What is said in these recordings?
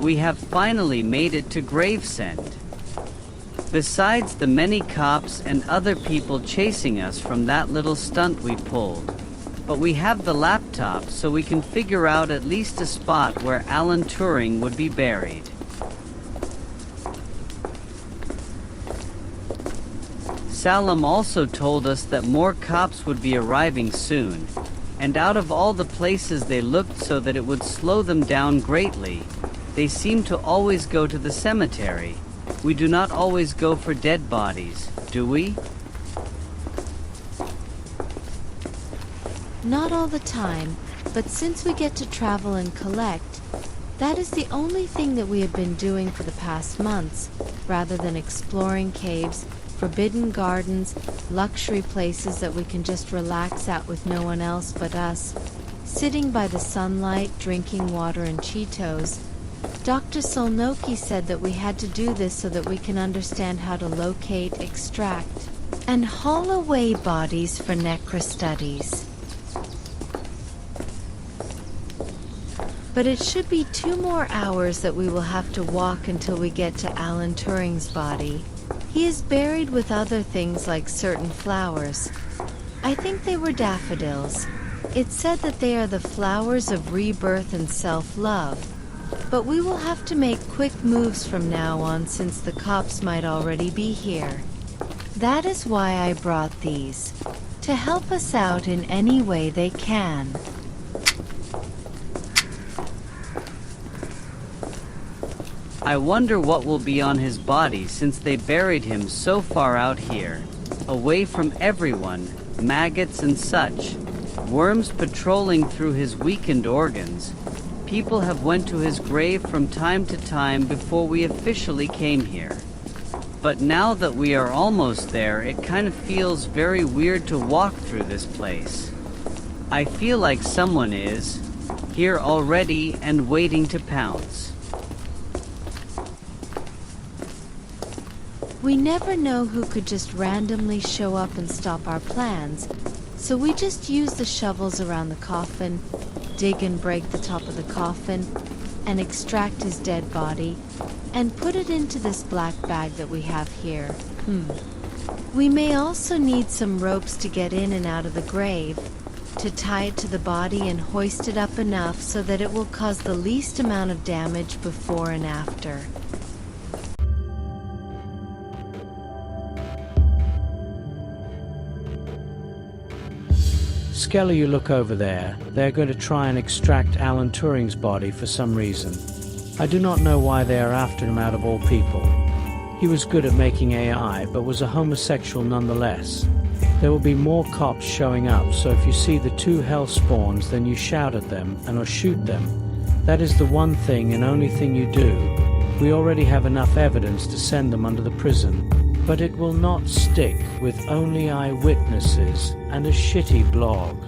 We have finally made it to Gravesend. Besides the many cops and other people chasing us from that little stunt we pulled. But we have the laptop, so we can figure out at least a spot where Alan Turing would be buried. Salem also told us that more cops would be arriving soon, and out of all the places they looked so that it would slow them down greatly, they seem to always go to the cemetery. We do not always go for dead bodies, do we? Not all the time, but since we get to travel and collect, that is the only thing that we have been doing for the past months, rather than exploring caves, forbidden gardens, luxury places that we can just relax at with no one else but us, sitting by the sunlight, drinking water and Cheetos. Dr. Sulnoki said that we had to do this so that we can understand how to locate, extract, and haul away bodies for necrostudies. But it should be 2 more hours that we will have to walk until we get to Alan Turing's body. He is buried with other things like certain flowers. I think they were daffodils. It said that they are the flowers of rebirth and self-love. But we will have to make quick moves from now on since the cops might already be here. That is why I brought these, to help us out in any way they can. I wonder what will be on his body since they buried him so far out here, away from everyone, maggots and such, worms patrolling through his weakened organs. People have went to his grave from time to time before we officially came here. But now that we are almost there, it kind of feels very weird to walk through this place. I feel like someone is here already and waiting to pounce. We never know who could just randomly show up and stop our plans, so we just use the shovels around the coffin, dig and break the top of the coffin, and extract his dead body, and put it into this black bag that we have here. We may also need some ropes to get in and out of the grave, to tie it to the body and hoist it up enough so that it will cause the least amount of damage before and after. Skelly, you look over there. They're going to try and extract Alan Turing's body for some reason. I do not know why they are after him out of all people. He was good at making AI, but was a homosexual nonetheless. There will be more cops showing up, so if you see the 2 hell spawns, then you shout at them and or shoot them. That is the one thing and only thing you do. We already have enough evidence to send them under the prison. But it will not stick with only eyewitnesses and a shitty blog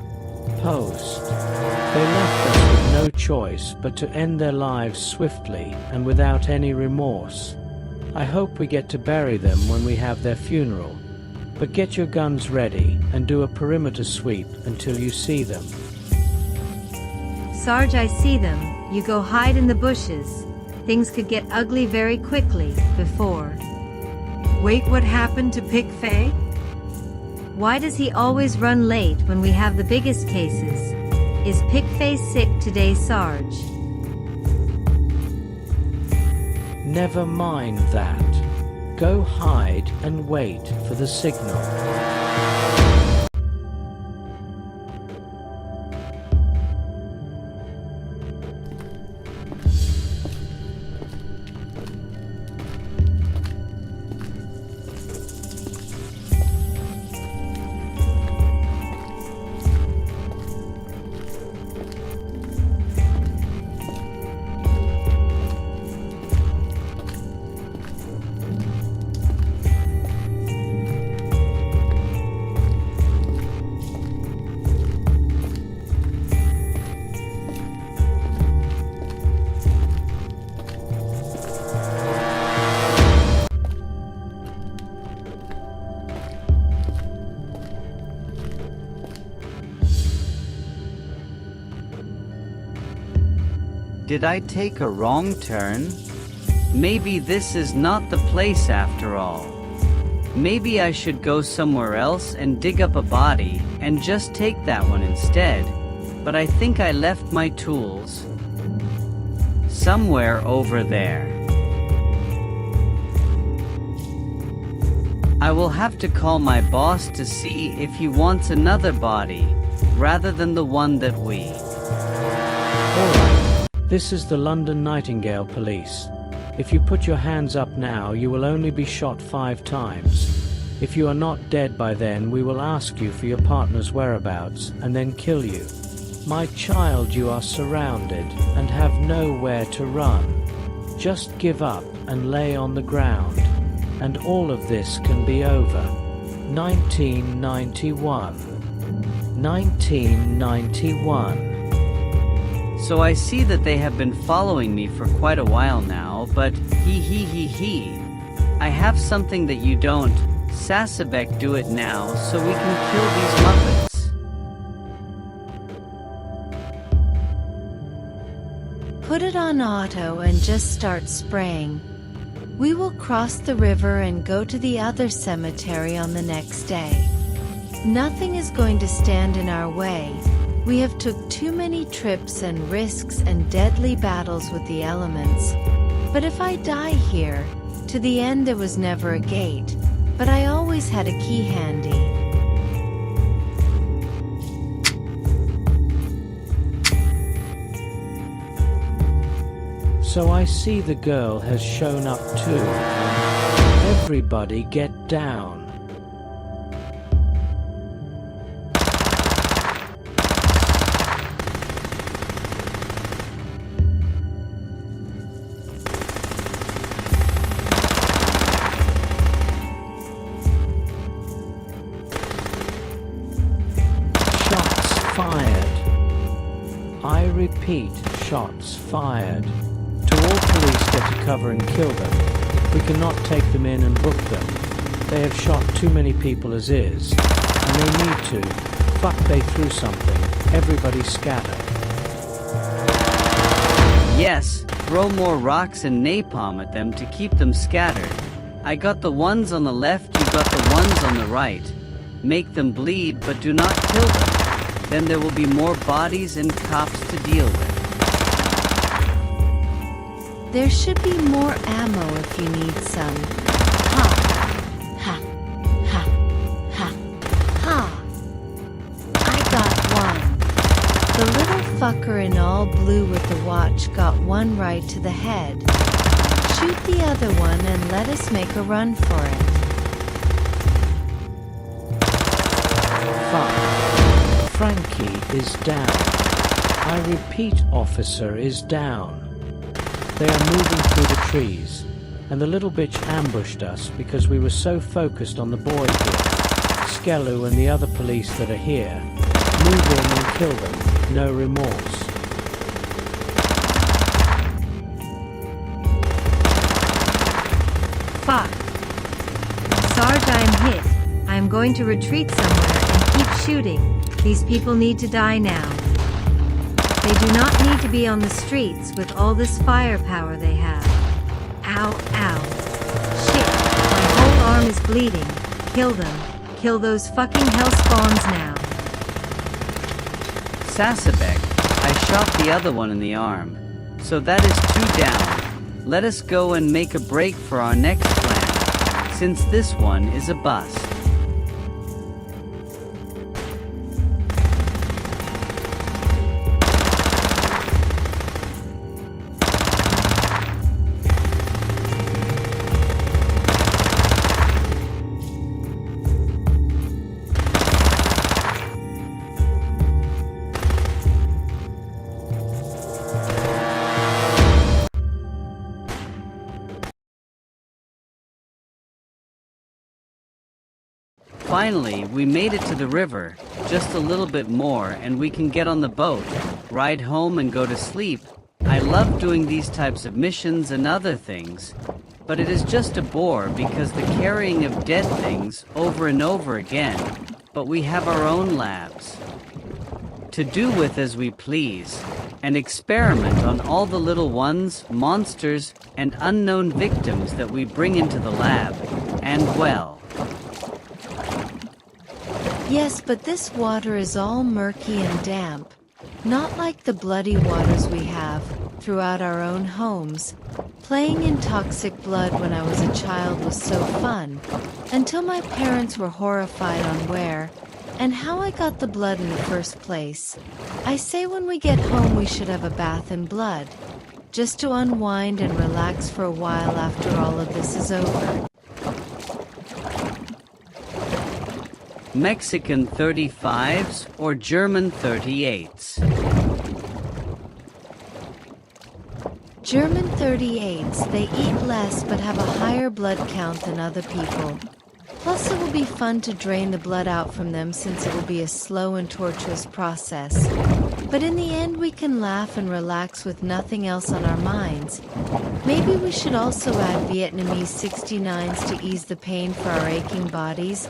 post. They left us with no choice but to end their lives swiftly and without any remorse. I hope we get to bury them when we have their funeral. But get your guns ready and do a perimeter sweep until you see them. Sarge, I see them. You go hide in the bushes. Things could get ugly very quickly before. Wait, what happened to Pick Fay? Why does he always run late when we have the biggest cases? Is Pick Fay sick today, Sarge? Never mind that. Go hide and wait for the signal. Did I take a wrong turn? Maybe this is not the place after all. Maybe I should go somewhere else and dig up a body and just take that one instead. But I think I left my tools somewhere over there. I will have to call my boss to see if he wants another body rather than the one that we. Alright, this is the London Nightingale Police. If you put your hands up now, you will only be shot 5 times. If you are not dead by then, we will ask you for your partner's whereabouts and then kill you. My child, you are surrounded and have nowhere to run. Just give up and lay on the ground, and all of this can be over. 1991. 1991. So I see that they have been following me for quite a while now, but he. I have something that you don't. Sasabek, do it now so we can kill these Muppets. Put it on auto and just start spraying. We will cross the river and go to the other cemetery on the next day. Nothing is going to stand in our way. We have took too many trips and risks and deadly battles with the elements. But if I die here, to the end there was never a gate, but I always had a key handy. So I see the girl has shown up too. Everybody get down. Shots fired. I repeat, shots fired. To all police, get to cover and kill them. We cannot take them in and book them. They have shot too many people as is. And they need to. Fuck, they threw something. Everybody scatter. Yes, throw more rocks and napalm at them to keep them scattered. I got the ones on the left, you got the ones on the right. Make them bleed, but do not kill them. Then there will be more bodies and cops to deal with. There should be more ammo if you need some. Ha! Ha! Ha! Ha! Ha! I got one. The little fucker in all blue with the watch got one right to the head. Shoot the other one and let us make a run for it. Fuck. Frankie is down. I repeat, officer is down. They are moving through the trees, and the little bitch ambushed us because we were so focused on the boy here. Skelu and the other police that are here, move in and kill them, no remorse. Fuck. Sarge, I am hit. I am going to retreat somewhere and keep shooting. These people need to die now. They do not need to be on the streets with all this firepower they have. Ow, ow. Shit, my whole arm is bleeding. Kill them. Kill those fucking hell spawns now. Sasabek, I shot the other one in the arm. So that is 2 down. Let us go and make a break for our next plan, since this one is a bust. Finally, we made it to the river, just a little bit more and we can get on the boat, ride home and go to sleep. I love doing these types of missions and other things, but it is just a bore because the carrying of dead things over and over again, but we have our own labs to do with as we please, and experiment on all the little ones, monsters, and unknown victims that we bring into the lab. And well, Yes, but this water is all murky and damp, not like the bloody waters we have throughout our own homes. Playing in toxic blood when I was a child was so fun, until my parents were horrified on where and how I got the blood in the first place. I say when we get home we should have a bath in blood, just to unwind and relax for a while after all of this is over. Mexican 35s or German 38s? German 38s, they eat less but have a higher blood count than other people. Plus it will be fun to drain the blood out from them since it will be a slow and tortuous process. But in the end we can laugh and relax with nothing else on our minds. Maybe we should also add Vietnamese 69s to ease the pain for our aching bodies,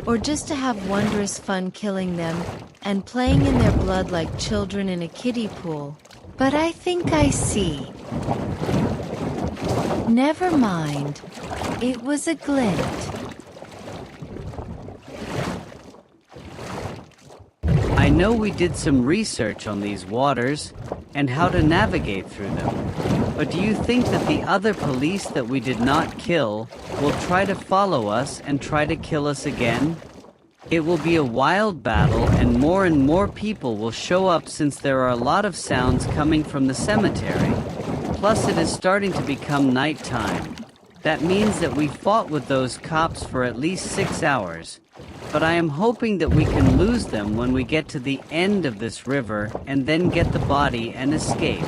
or just to have wondrous fun killing them and playing in their blood like children in a kiddie pool. But I think I see. Never mind. It was a glint. I know we did some research on these waters and how to navigate through them, but do you think that the other police that we did not kill will try to follow us and try to kill us again? It will be a wild battle and more people will show up since there are a lot of sounds coming from the cemetery. Plus it is starting to become nighttime. That means that we fought with those cops for at least 6 hours. But I am hoping that we can lose them when we get to the end of this river and then get the body and escape.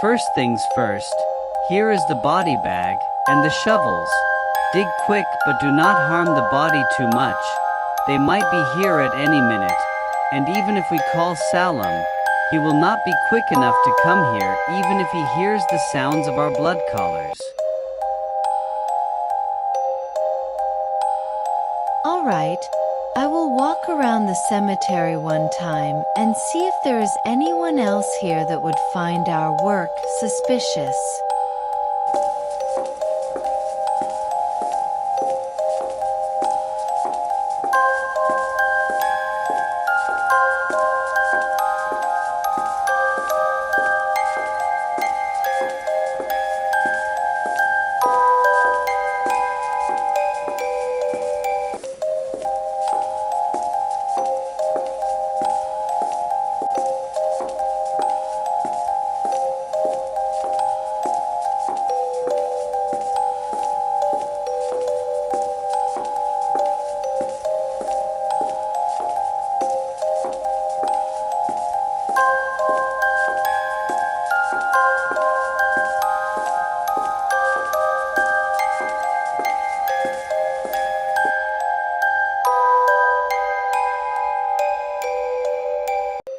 First things first, here is the body bag and the shovels. Dig quick but do not harm the body too much. They might be here at any minute, and even if we call Salem, he will not be quick enough to come here even if he hears the sounds of our blood collars. Alright, I will walk around the cemetery one time and see if there is anyone else here that would find our work suspicious.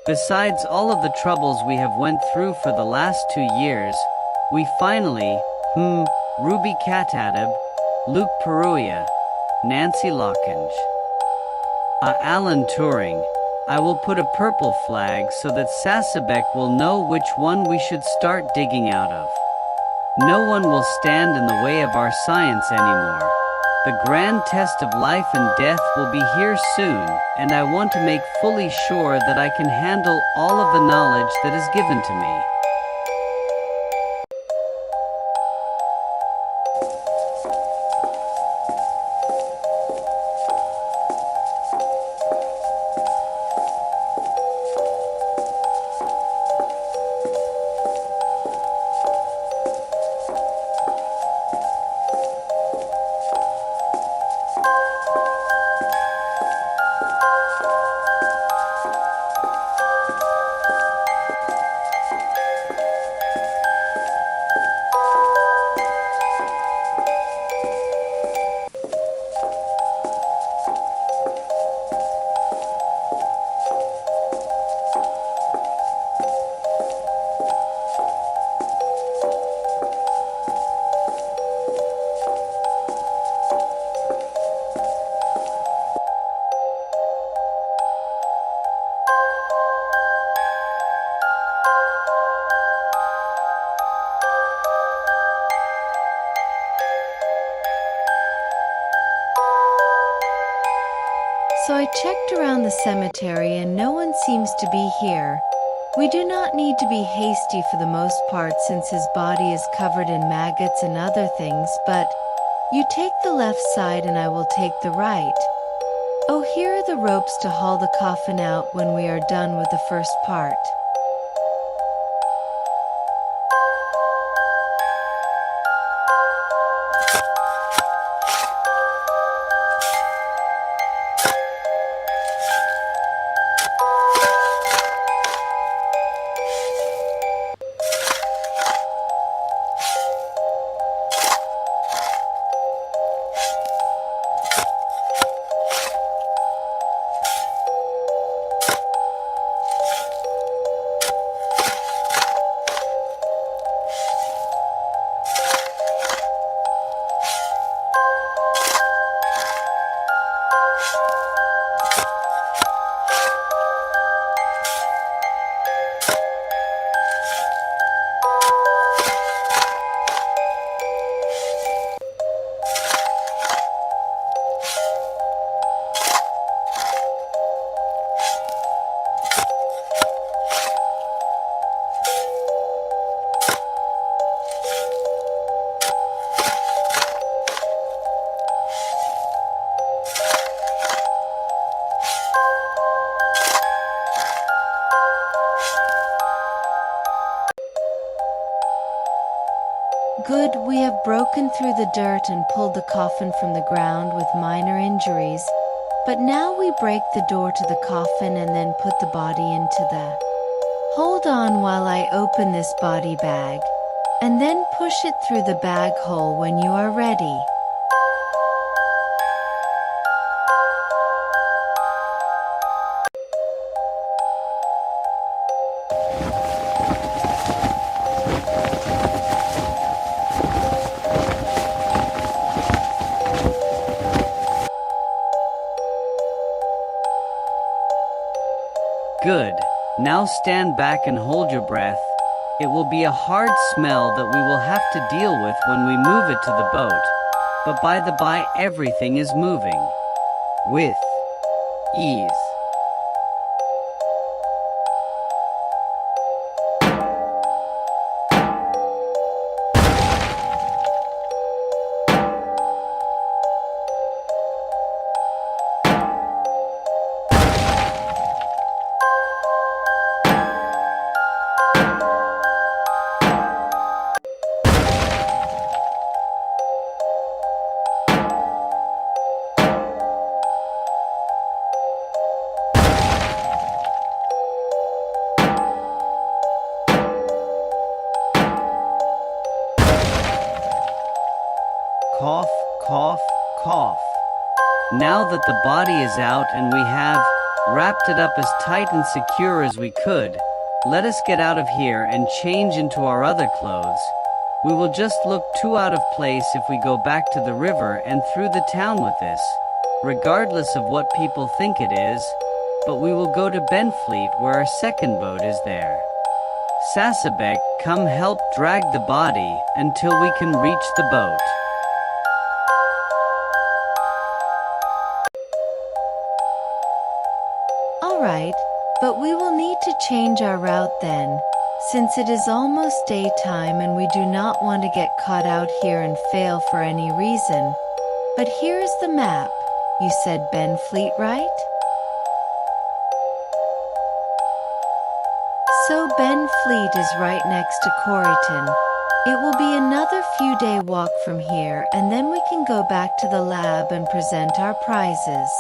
Besides all of the troubles we have went through for the last 2 years, we finally, Ruby Katadib, Luke Peruia, Nancy Lockinge, Alan Turing. I will put a purple flag so that Sasabek will know which one we should start digging out of. No one will stand in the way of our science anymore. The grand test of life and death will be here soon, and I want to make fully sure that I can handle all of the knowledge that is given to me. So I checked around the cemetery and no one seems to be here. We do not need to be hasty for the most part since his body is covered in maggots and other things, but you take the left side and I will take the right. Oh, here are the ropes to haul the coffin out when we are done with the first part. Good, we have broken through the dirt and pulled the coffin from the ground with minor injuries. But now we break the door to the coffin and then put the body into the... Hold on while I open this body bag. And then push it through the bag hole when you are ready. Good. Now stand back and hold your breath. It will be a hard smell that we will have to deal with when we move it to the boat. But by the by, everything is moving. With ease. Cough, cough, cough. Now that the body is out and we have wrapped it up as tight and secure as we could, let us get out of here and change into our other clothes. We will just look too out of place if we go back to the river and through the town with this, regardless of what people think it is, but we will go to Benfleet where our second boat is there. Sasabek, come help drag the body until we can reach the boat. Alright, but we will need to change our route then, since it is almost daytime and we do not want to get caught out here and fail for any reason. But here is the map. You said Benfleet, right? So Benfleet is right next to Corryton. It will be another few-day walk from here and then we can go back to the lab and present our prizes.